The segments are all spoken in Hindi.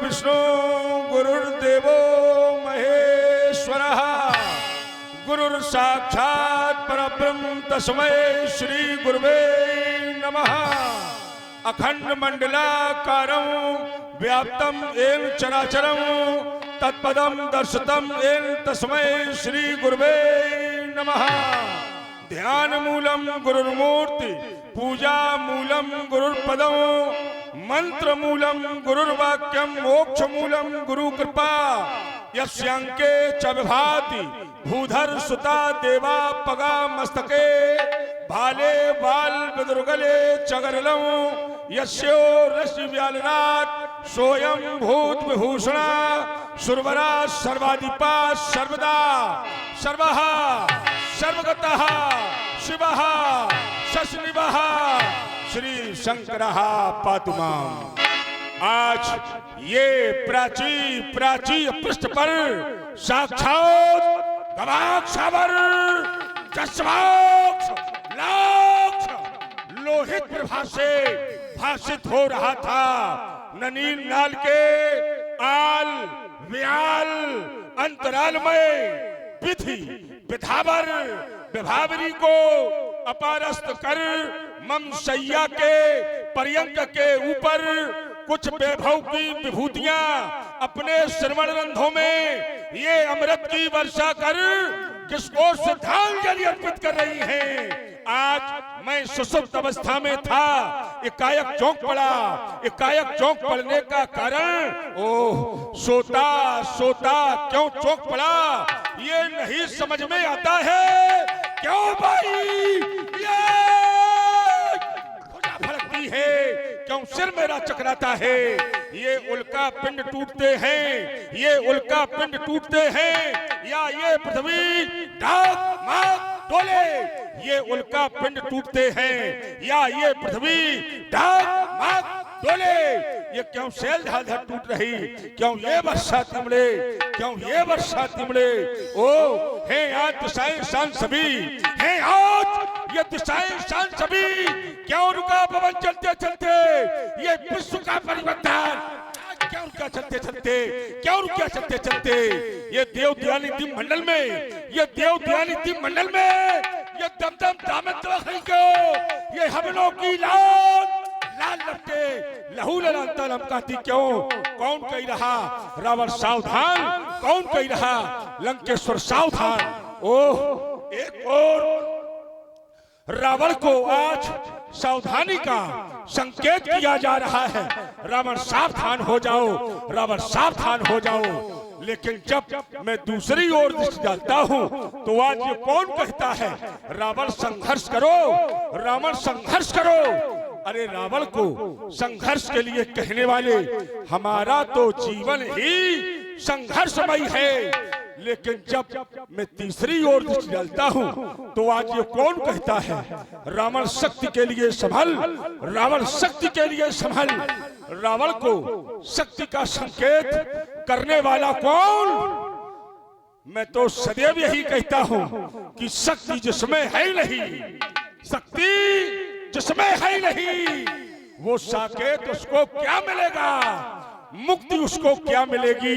गुरुर्विष्णु गुरुर्देवो महेश्वरः गुरुर्साक्षात् परब्रह्म तस्मै श्री गुरुवे नमः। अखंड मंडलाकारं व्याप्तं येन चराचरं तत्पदं दर्शितं येन तस्मै श्री गुरुवे नमः। ध्यान मूलम गुरुर्मूर्ति पूजा मूलम गुरुर्पदम मंत्र मूलम गुरुर्वाक्यम मोक्ष मूलम गुरु कृपा यस्यांके च विभाति भूधर सुता देवा पगा मस्तके भाले बाल विदुर्गले चगरलं यस्यो ऋषि व्यालनाथ सोयं भूत विभूषणा सुरवरा सर्वाधिपा सर्वदा सर्वः सर्वगतः शिवः शशनिवः श्री शंकरः पातु माम्। आज ये प्राची पृष्ठ पर साक्षात गवाक्षावर जस्वाक्ष लाक्ष लोहित प्रभा से भाषित हो रहा था। ननील नाल के आल व्याल अंतराल में विधि विधावर विभावरी को अपारस्त कर मम सैया के पर्यंक के ऊपर कुछ वैभव की विभूतियां अपने श्रवण रंधों में ये अमृत की वर्षा कर किसको श्रद्धांजलि अर्पित कर रही हैं। आज मैं सुसुप्त अवस्था में था, एकाएक चौंक पड़ा। एकाएक चौंक पड़ने का कारण ओह सोता सोता क्यों चौंक पड़ा ये नहीं समझ में आता है। क्यों भाई ये भुजा फड़कती है, क्यों सिर मेरा चकराता है। ये उल्का पिंड टूटते हैं, ये उल्का पिंड टूटते हैं या ये पृथ्वी डाक माक डोले। ये उल्का पिंड टूटते हैं या ये पृथ्वी डाक माक डोले। ये क्यों सेल ढाल टूट रही, क्यों ये वर्षा तिमड़े, क्यों ये वर्षा तिमड़े। ओ है आज दिशाएं शान सभी, है आज ये दिशाएं शान सभी। क्यों रुका पवन चलते चलते ये विश्व का परिवर्तन। क्यों रुका चलते चलते, क्यों रुका चलते चलते। ये देव दयानी दिव्य मंडल में, ये देव दयानी दिव्य मंडल में ये दमदम दामन को ये हमलों की लाल लाल लपटे लहू ललांता लमकाती क्यों। कौन कही रहा रावण सावधान, कौन कही रहा लंकेश्वर सावधान। ओह एक और रावण को आज सावधानी का संकेत किया जा रहा है। रावण सावधान हो जाओ, रावण सावधान हो जाओ। लेकिन जब मैं दूसरी ओर दृष्टि डालता हूँ तो आज ये कौन कहता है रावण संघर्ष करो, रावण संघर्ष करो। अरे रावण को संघर्ष के लिए कहने वाले हमारा तो जीवन ही संघर्षमय है। लेकिन जब मैं तीसरी ओर दृष्टि डालता हूँ तो आज ये कौन कहता है रावण शक्ति के लिए संभल, रावण शक्ति के लिए संभल। रावण को शक्ति का संकेत करने वाला कौन। मैं तो सदैव यही कहता हूँ कि शक्ति जिसमें है नहीं, शक्ति जिसमें है नहीं वो साकेत उसको क्या मिलेगा, मुक्ति उसको क्या मिलेगी,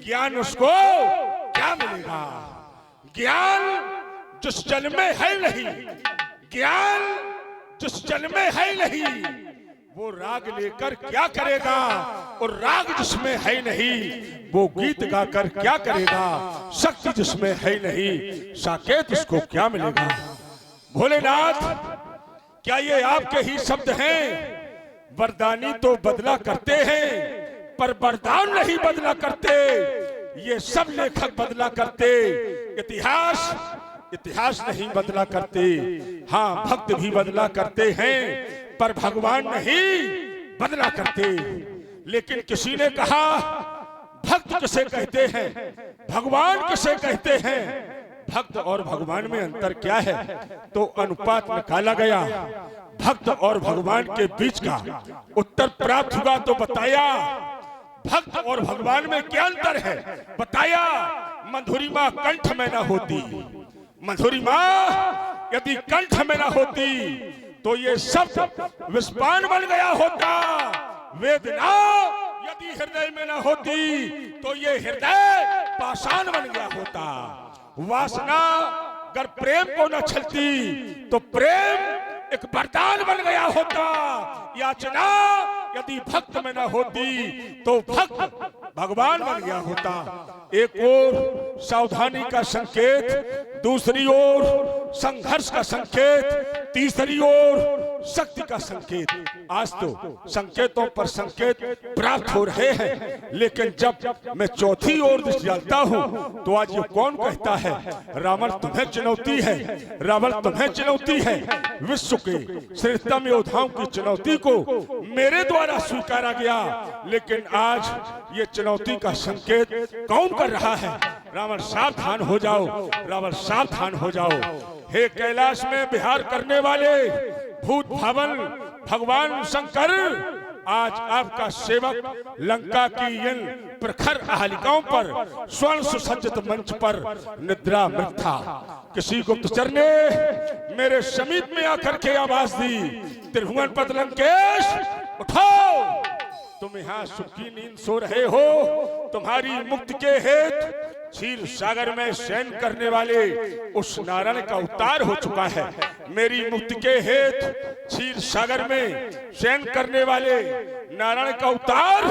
ज्ञान उसको क्या मिलेगा। ज्ञान जिस जल में है नहीं, ज्ञान जिस जल में है नहीं वो राग लेकर क्या करेगा, और राग जिसमें है नहीं वो गीत गाकर क्या करेगा। शक्ति जिसमें है नहीं साकेत उसको क्या मिलेगा। भोलेनाथ क्या ये आपके ही शब्द हैं। वरदानी तो बदला करते हैं पर वरदान नहीं बदला करते। ये सब लेखक बदला करते, इतिहास इतिहास नहीं बदला करते। हाँ भक्त भी बदला करते हैं पर भगवान नहीं बदला करते। लेकिन किसी ने कहा भक्त किसे कहते हैं, भगवान किसे कहते हैं। भक्त और भगवान में अंतर क्या है तो अनुपात निकाला गया। भक्त और भगवान के बीच का उत्तर प्राप्त हुआ तो बताया भक्त और भगवान में क्या अंतर है बताया। मधुरिमा कंठ में न होती, मधुरिमा यदि कंठ में न होती तो ये शब्द विस्पान बन गया होता। वेदना यदि हृदय में न होती तो ये हृदय पाषाण बन गया होता। वासना अगर प्रेम को न छलती तो प्रेम एक वरदान बन गया होता। याचना यदि भक्त में न होती तो भक्त भगवान बन गया होता। एक ओर सावधानी का संकेत, दूसरी ओर संघर्ष का संकेत, तीसरी ओर शक्ति का संकेत। आज तो संकेतों पर संकेत प्राप्त हो रहे हैं, लेकिन जब मैं चौथी ओर दृष्टि डालता हूँ तो आज ये कौन कहता है रावण तुम्हें चुनौती है, रावण तुम्हें चुनौती है। विश्व के श्रेष्ठतम योद्धाओं की चुनौती को मेरे द्वारा स्वीकारा गया, लेकिन आज ये चुनौती का संकेत कौन कर रहा है? रावण सावधान हो जाओ, रावण सावधान हो जाओ। हे कैलाश में विहार करने वाले भूत भावन भगवान शंकर, आज आपका सेवक लंका की इन प्रखर आलिकाओं पर स्वर्ण सुसज्जित मंच पर निद्रा मृत था। किसी गुप्तचर ने मेरे समीप में आकर के आवाज दी, त्रिभुवन पत लंकेश उठो, तुम यहाँ सुख की नींद सो रहे हो। तुम्हारी मुक्ति के हेतु क्षीर सागर में शयन करने वाले उस नारायण का अवतार हो चुका है। मेरी मुक्ति के हेतु क्षीर सागर में शयन करने वाले नारायण का अवतार,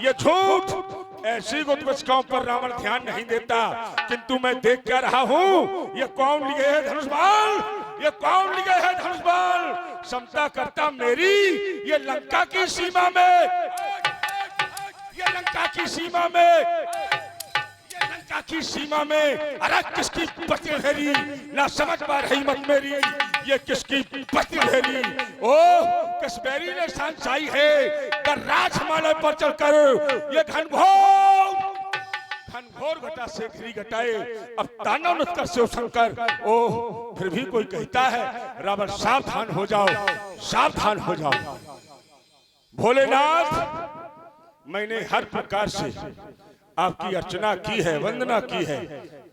ये झूठ ऐसी गुप्तवचकाओं पर रावण ध्यान नहीं देता, किंतु मैं देख क्या रहा हूँ। ये कौन लिए है धनुष बाण, ये कौन लिए है धनुष बाण? क्षमता करता मेरी ये लंका की सीमा में, ये लंका की सीमा में, लंका की सीमा में। अरे किसकी पति भेरी ना समझ पा रही मत मेरी, ये किसकी पति भेरी? ओ किस बैरी ने सांसाई है कर राजमाला पर चलकर ये घनघोर घटा से घिरी घटाए अब तांडव नृत्य कर शिव शंकर। ओ फिर भी कोई कहता है रावण सावधान हो जाओ, सावधान हो जाओ। भोलेनाथ, मैंने हर प्रकार से आपकी अर्चना की है, वंदना की है।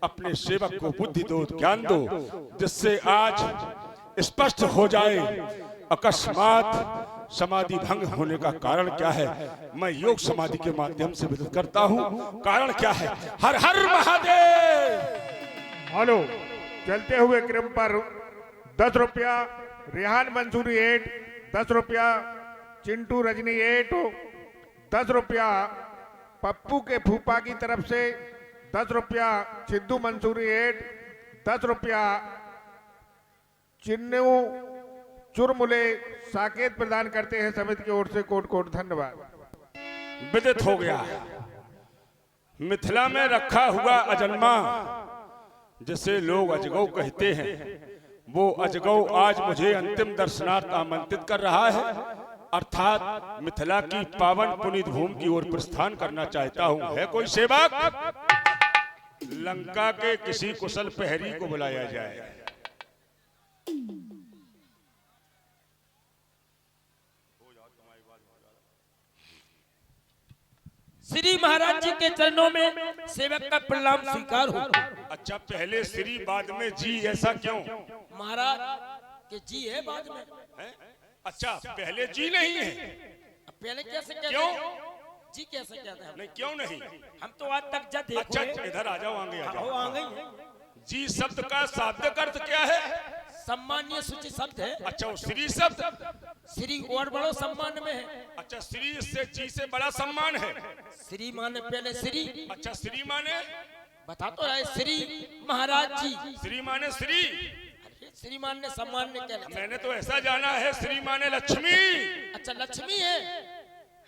अपने सेवक को बुद्धि दो, ज्ञान दो, जिससे आज स्पष्ट हो जाए अकस्मात समाधि भंग होने का कारण क्या है। मैं योग समाधि के माध्यम से विदित करता हूँ कारण क्या है। हर हर महादेव। हेलो, चलते हुए क्रम पर 10 रुपया रेहान मंसूरी 8, 10 रुपया चिंटू रजनी 8, 10 रुपया पप्पू के फूफा की तरफ से, 10 रुपया सिद्धू मंसूरी 8, 10 रुपया चिन्नू चुरमुले साकेत प्रदान करते हैं समिति की ओर से। कोट कोट धन्यवाद। विदित हो गया मिथिला में रखा हुआ अजन्मा, जिसे लोग अजगौ कहते हैं, वो अजगौ आज मुझे अंतिम दर्शनार्थ आमंत्रित कर रहा है, अर्थात मिथिला की पावन पुनीत भूमि की ओर प्रस्थान करना चाहता हूं। है कोई सेवक? लंका के किसी कुशल प्रहरी को बुलाया जाए। श्री महाराज जी के चरणों में सेवक का प्रणाम स्वीकार हो। अच्छा, पहले श्री बाद में जी, ऐसा क्यों? महाराज के जी है बाद में है? अच्छा, पहले जी नहीं है? पहले कैसे कहते क्यों? जी कैसे कहते हैं? नहीं, क्यों नहीं? हम तो आज तक जब देखो। अच्छा, इधर आ जाओ, आगे आ जाओ। आ गई। जी शब्द का शाब्दिक अर्थ क्या है? सम्मानीय सूची शब्द है। अच्छा, वो श्री शब्द श्री और बड़ो सम्मान में है। अच्छा, श्री से जी से बड़ा सम्मान है। श्री माने पहले श्री। अच्छा, श्री माने बता तो रहे श्री महाराज जी। श्री माने श्री, श्री माने सम्मान ने क्या? मैंने तो ऐसा जाना है श्री माने लक्ष्मी। अच्छा, लक्ष्मी है।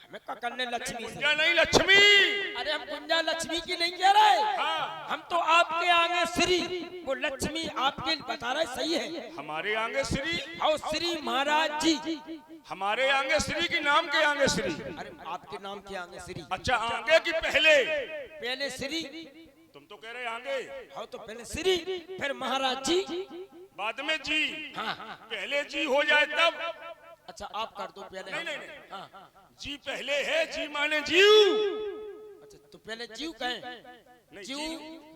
हमें क्या करने लक्ष्मी से? कुंजा नहीं, लक्ष्मी। अरे हम कुंजा लक्ष्मी की नहीं कह रहे। हाँ। हम तो आपके आगे श्री, वो लक्ष्मी आपके बता रहे। सही है, हमारे आगे श्री और श्री महाराज जी हमारे आगे श्री की नाम के आगे श्री। अरे आपके नाम के आगे श्री। अच्छा, आगे की पहले? पहले श्री। तुम तो कह रहे आगे। हाँ, तो पहले श्री फिर महाराज जी बाद में जी। हाँ। पहले जी हो जाए तब। अच्छा, आप कर दो पहले। नहीं, नहीं। हाँ। जी पहले है, जी माने जीव। अच्छा, तो पहले जीव कहें। जीव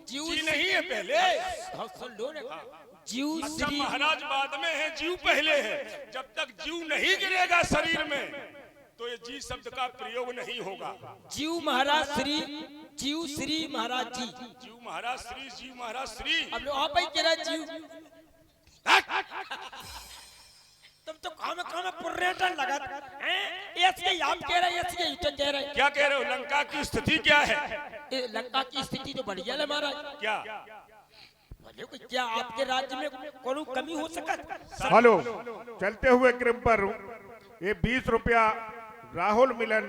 जी नहीं है पहले। हाँ, सुन लो ना। जीव अच्छा, श्री महाराज बाद में है, जीव पहले है। जब तक जीव नहीं गिरेगा शरीर में तो ये जी शब्द का प्रयोग नहीं होगा। जीव महाराज श्री, जीव श्री महाराज जी। जीव महाराज श्री, जीव महाराज श्री। अब लोग आप ही कह रहे हैं जीव। तुम तो काम पर्यटन लगा हैं। ऐसे आप कह रहे हैं, ऐसे युद्धन कह रहे हैं। क्या कह रहे हो? लंका की स्थिति क्या है? लंका की स्थिति तो बढ़िया है महाराज। क्या क्या आपके राज्य में कोई कमी हो सकत? हेलो, चलते हुए क्रम पर ये 20 रुपया राहुल मिलन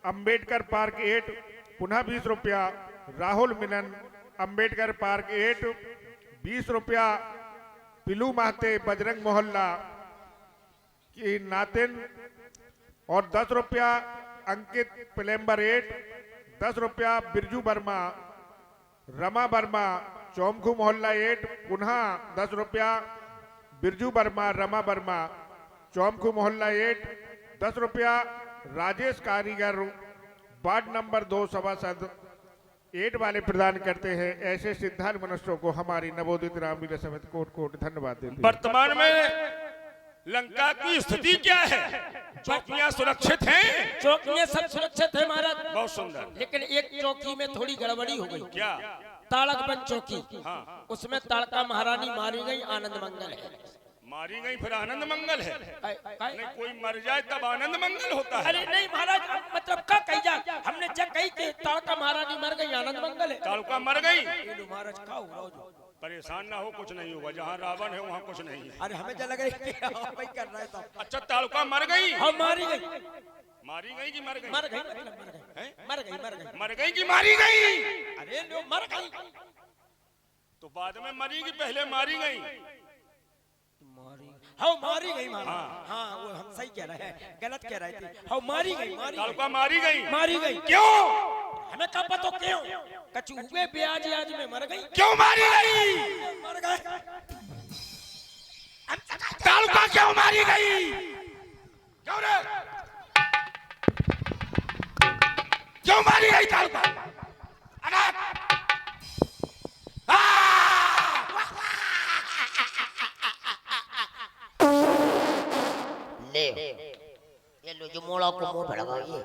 अंबेडकर पार्क 8, पुनः 20 रुपया राहुल मिलन अंबेडकर पार्क 8, 20 रुपया पिलू महते बजरंग मोहल्ला की नातिन और 10 रुपया अंकित प्लेम्बर 8, 10 रुपया बिरजू वर्मा रमा वर्मा चौमखू मोहल्ला 8, पुनः 10 रुपया बिरजू वर्मा रमा वर्मा चौमखू मोहल्ला 8, 10 रुपया राजेश कारीगर वार्ड नंबर 2 सभासद 8 वाले प्रदान करते हैं। ऐसे सिद्धांत मनुष्यों को हमारी नवोदित रामलीला समिति कोट कोट धन्यवाद देते हैं। वर्तमान में लंका की स्थिति क्या है? चौकियां सुरक्षित हैं? चौकियां सब सुरक्षित है महाराज। बहुत सुंदर। लेकिन एक चौकी में थोड़ी गड़बड़ी हो गई। क्या? ताड़कबंद चौकी। हाँ। उसमें ताड़का महारानी मारी गई, आनंद मंगल है। मारी गई फिर आनंद मंगल है? काय? नहीं, कोई मर जाए तब आनंद मंगल होता है। अरे नहीं महाराज, मतलब क्या कही जा? हमने जब कही कि ताड़का महारानी मर गई, आनंद मंगल है। तालुका मर गई? महाराज क्या हो रहा? परेशान ना हो, कुछ नहीं होगा। जहाँ रावण है वहाँ कुछ नहीं है। अरे हमें लग रही कर रहा था। अच्छा, तालुका मर गई? हाँ मारी गई। मारी गई कि मर गई? मर गई, मतलब मर गई। मर गई, मर गई। मर गई कि मारी गई? अरे लोग मर गई तो बाद में मरी कि पहले मारी गई? हाँ मारी गई महाराज। हाँ वो हम सही कह रहे हैं, गलत कह रहे थे। हाँ मारी गई, मारी तालुका मारी गई? मारी गई। क्यों? हमें क्या पता क्यों? कछु हुए ब्याज आज में मर गई। क्यों मारी गई? मर गए। तालुका क्यों मारी गई? क्यों रे? क्यों मारी गई तालुका? ले ये लो जो मोड़ा को मुंह पे लगाइए।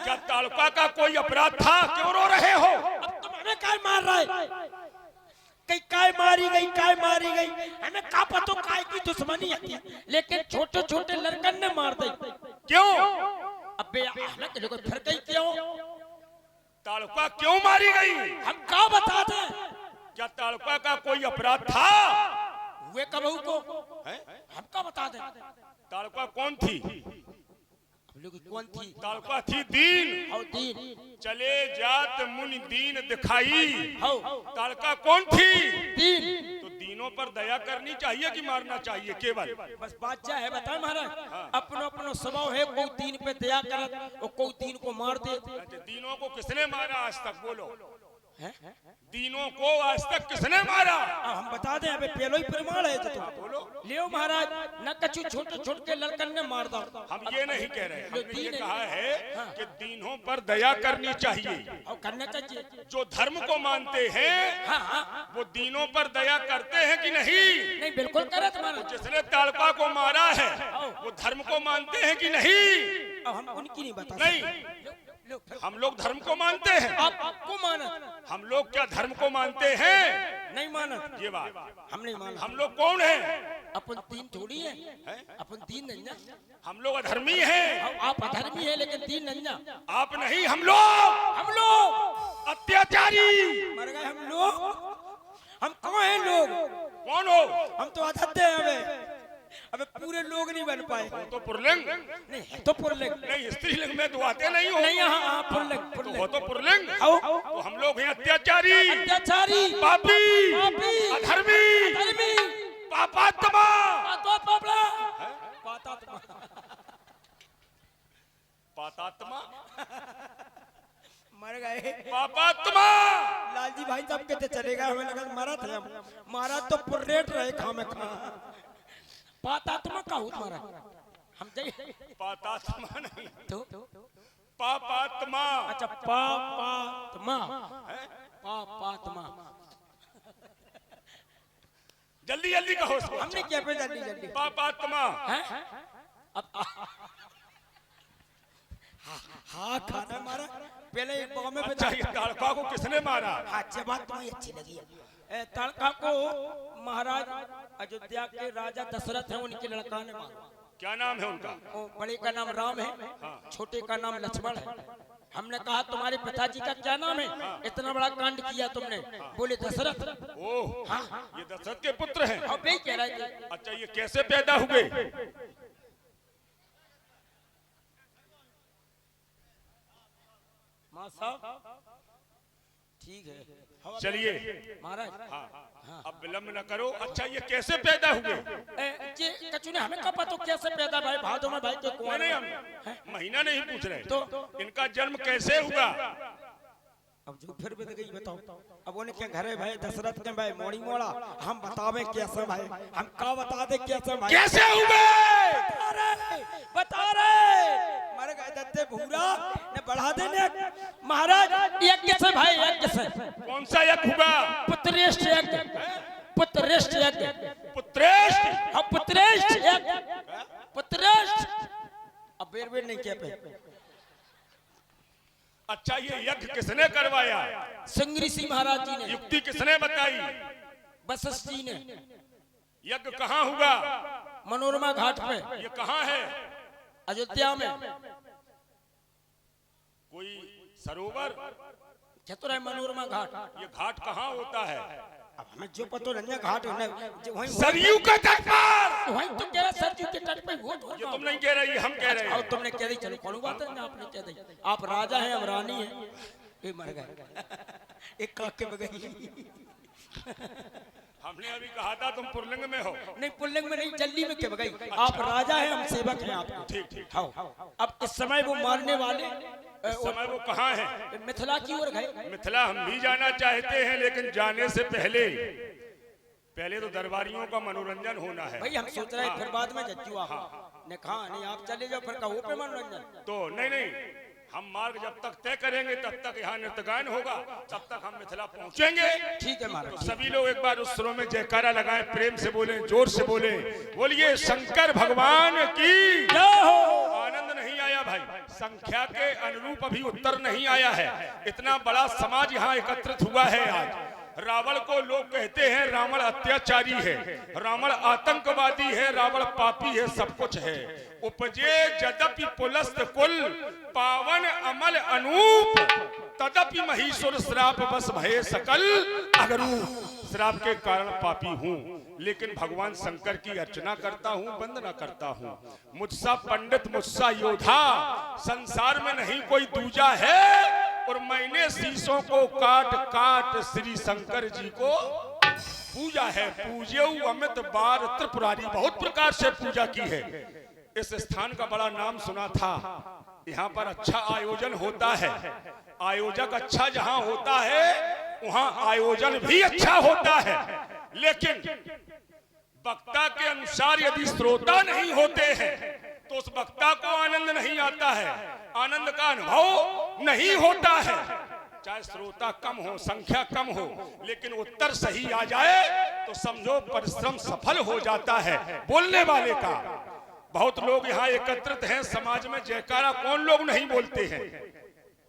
क्या तालुका का कोई अपराध था? क्यों रो रहे हो? अब तुम हमें काय मार रहे? कई काय मारी गई, काय मारी गई। हमें क्या पता काय की दुश्मनी है, लेकिन छोटे छोटे लड़कन ने मार दी। क्यों? अबे हमें देखो फिर गई क्यों? तालुका क्यों मारी गई? हम क्या बता दें? क्या तालुका का कोई अपराध था? हुए कबहू को हैं? हम क्या बता दें? तालुका कौन थी? कौन थी? तालुका थी दीन। और दीन। चले जात मुनि दीन दिखाई। हो तालुका कौन थी? दीन। तो दीनों पर दया करनी चाहिए कि मारना चाहिए केवल? बस बादशाह है, बताए महाराज। अपनो अपनो स्वभाव है, कोई दीन पे दया करे और कोई दीन को मार दे। दीनों को किसने मारा आज तक? बोलो। है? दीनों को आज तक किसने मारा? हम बता दें, अबे पहलो ही प्रमाण है। तो बोलो। लियो महाराज, न कछु छोटे छोटे के लड़कन ने मार दो। हम ये नहीं कह रहे, हमने ये दीन कहा है कि दीनों पर दया करनी चाहिए। और करना चाहिए। जो धर्म को मानते हैं हाँ। वो दीनों पर दया करते हैं कि नहीं? नहीं बिल्कुल करे तुम्हारा। जिसने तालुका को मारा है वो धर्म को मानते हैं कि नहीं? अब हम उनकी नहीं बता। नहीं, हम लोग धर्म को मानते हैं। आपको माना? हम लोग क्या धर्म को मानते हैं? नहीं माना। ये बात हम नहीं माना। हम लोग कौन हैं? अपन दीन थोड़ी है, अपन दीन नहीं ना। हम लोग अधर्मी हैं। आप अधर्मी है लेकिन दीन नहीं ना। आप नहीं, हम लोग अत्याचारी। मर गए हम लोग। हम कौन हैं लोग? कौन हो? हम तो अधत्ते हैं। अबे पूरे लोग नहीं बन पाए। तो पुरलिंग नहीं है तो पुरलिंग। नहीं, स्त्रीलिंग में तो आते नहीं हो। नहीं, हाँ पुरलिंग तो पुरलिंग। वो तो पुरलिंग। आओ। तो हम लोग हैं अत्याचारी, अत्याचारी, पापी, पापी, अधर्मी, अधर्मी, पापात्मा। पातात्मा, पापात्मा, मर गए। पापात्मा। लालजी भाई साहब कहते चलेगा, हमें लगा मारा था। मारा तो पुरेट रहे खामे खा। पातात्मा का हुत मारा हम जाइए। पापात्मा नहीं तो पापात्मा। अच्छा पापात्मा, पापात्मा। जल्दी जल्दी कहो उसको। हमने क्या पे जल्दी जल्दी पापात्मा। हैं? अब हाँ खाना मारा पहले एक गाँव में अच्छा, ये ताड़का को किसने मारा? अच्छा बात तुम्हें अच्छी लगी है। ताड़का को महाराज अयोध्या के राजा दशरथ है उनके लड़का ने मारा। क्या नाम है उनका? वो बड़े का नाम राम है, छोटे का नाम लक्ष्मण है। हमने कहा तुम्हारे पिताजी का क्या नाम है? इतना बड़ा कांड किया तुमने। बोले दशरथ। ओह, हाँ ये दशरथ के पुत्र हैं। अब यही कह रहे थे। अच्छा, ये कैसे पैदा हुए? माँ साहब ठीक है चलिए महाराज। हाँ, अब विलम्ब न करो। अच्छा, ये कैसे पैदा हुए? ये कचू ने हमें कहा पता कैसे पैदा भाई भादों में भाई के कुआं नहीं, हम महीना नहीं पूछ रहे तो इनका जन्म कैसे हुआ? अब जो फिर भी गई बताओ। अब उन्हें क्या घर है भाई दशरथ के भाई मोड़ी मोड़ा हम बतावे कैसे भाई, हम का बता दे कैसे भाई कैसे हुए? बता रहे मर गए दत्ते भूरा ने बढ़ा देने महाराज। यज्ञ से भाई यज्ञ से। कौन सा यज्ञ हुआ? पुत्रेष्ठ यज्ञ, पुत्रेष्ठ यज्ञ, पुत्रेष्ठ। हाँ पुत्रेष्ठ यज्ञ, पुत्रेष्ठ। अब बेर बेर नहीं कह पे। अच्छा, ये यज्ञ किसने करवाया? सिंह ऋषि महाराज जी ने। युक्ति किसने बताई? वशिष्ठ जी ने। यज्ञ कहाँ हुआ? मनोरमा घाट पे। ये कहाँ है? अयोध्या में। कोई सरोवर? चतुराई मनोरमा घाट। ये घाट कहाँ होता है? अब हमें जो पता नहीं घाट वहीं सरयू के तट पर। वहीं तो कह रहा सरयू के तट पे वो ये तुम नहीं कह रही, हम कह रहे और हैं। तुमने कह दी चलो कौन बात है आपने कह दी। आप राजा हैं हम रानी हैं। ये मर गए एक काके बगई। हमने अभी कहा था तुम पुल्लिंग में हो। नहीं पुल्लिंग में नहीं जल्दी में क्या गई। आप राजा हैं हम सेवक हैं आपके। ठीक ठीक। हाँ अब इस समय वो मारने वाले इस समय वो कहाँ है? मिथिला की ओर गए। मिथिला हम भी जाना चाहते हैं, लेकिन जाने से पहले तो दरबारियों का मनोरंजन होना है। भाई हम सोच रहे हैं फिर बाद में जज्जू आप ने कहा नहीं आप चले जाओ फिर कहो पे मनोरंजन। तो नहीं, हम मार्ग जब तक तय करेंगे तब तक यहाँ नृत्य गायन होगा, तब तक हम मिथिला पहुँचेंगे। ठीक है महाराज। तो सभी लोग एक बार उस सुरों में जयकारा लगाएं, प्रेम से बोले, जोर से बोले। बोलिए शंकर भगवान की जय हो। आनंद नहीं आया भाई, संख्या के अनुरूप अभी उत्तर नहीं आया है। इतना बड़ा समाज यहाँ एकत्रित हुआ है आज। रावण को लोग कहते हैं रावण अत्याचारी है, रावण आतंकवादी है, रावण पापी है, सब कुछ है। उपजे जदपि पुलस्त कुल पावन अमल अनूप तदपि महीश्वर श्राप बस भये सकल अगरूप। श्राप के कारण पापी हूँ, लेकिन भगवान शंकर की अर्चना करता हूँ, वंदना करता हूँ। मुझसा पंडित मुझसा योद्धा संसार में नहीं कोई दूजा है, और मैंने शीशों को काट काट श्री शंकर जी को पूजा है। पूज्यऊ अमित बार त्रिपुरारी, बहुत प्रकार से पूजा की है। इस स्थान का बड़ा नाम सुना था। यहाँ पर अच्छा आयोजन होता है। आयोजक अच्छा जहाँ होता है वहाँ आयोजन भी अच्छा होता है, लेकिन वक्ता के अनुसार यदि श्रोता नहीं होते हैं तो उस वक्ता को आनंद नहीं आता है, आनंद का अनुभव नहीं होता है। चाहे श्रोता कम हो, संख्या कम हो, लेकिन उत्तर सही आ जाए तो समझो परिश्रम सफल हो जाता है बोलने वाले का। बहुत लोग यहाँ एकत्रित हैं समाज में, जयकारा कौन लोग नहीं बोलते हैं?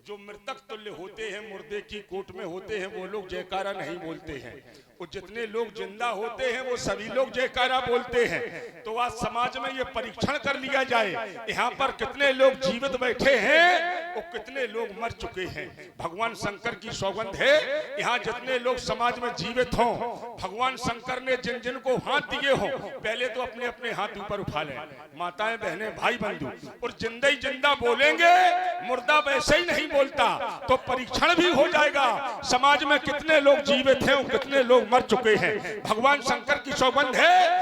जो मृतक तुल्य होते हैं, मुर्दे की कोट में होते हैं, वो लोग जयकारा नहीं बोलते हैं। और जितने लोग जिंदा होते हैं वो सभी लोग जयकारा बोलते हैं। तो आज समाज में ये परीक्षण कर लिया जाए, यहाँ पर कितने लोग जीवित बैठे हैं और कितने लोग मर चुके हैं। भगवान शंकर की सौगंध है, यहाँ जितने लोग समाज में जीवित हों, भगवान शंकर ने जिन जिन को हाथ दिए हों, पहले तो अपने अपने हाथ ऊपर उठा लें, माताएं बहनें भाई बंधु, और जिंदा ही जिंदा बोलेंगे, मुर्दा वैसे ही नहीं बोलता। तो परीक्षण भी हो जाएगा समाज में कितने लोग जीवित हैं और कितने लोग मर चुके हैं। भगवान शंकर की सौगंध है,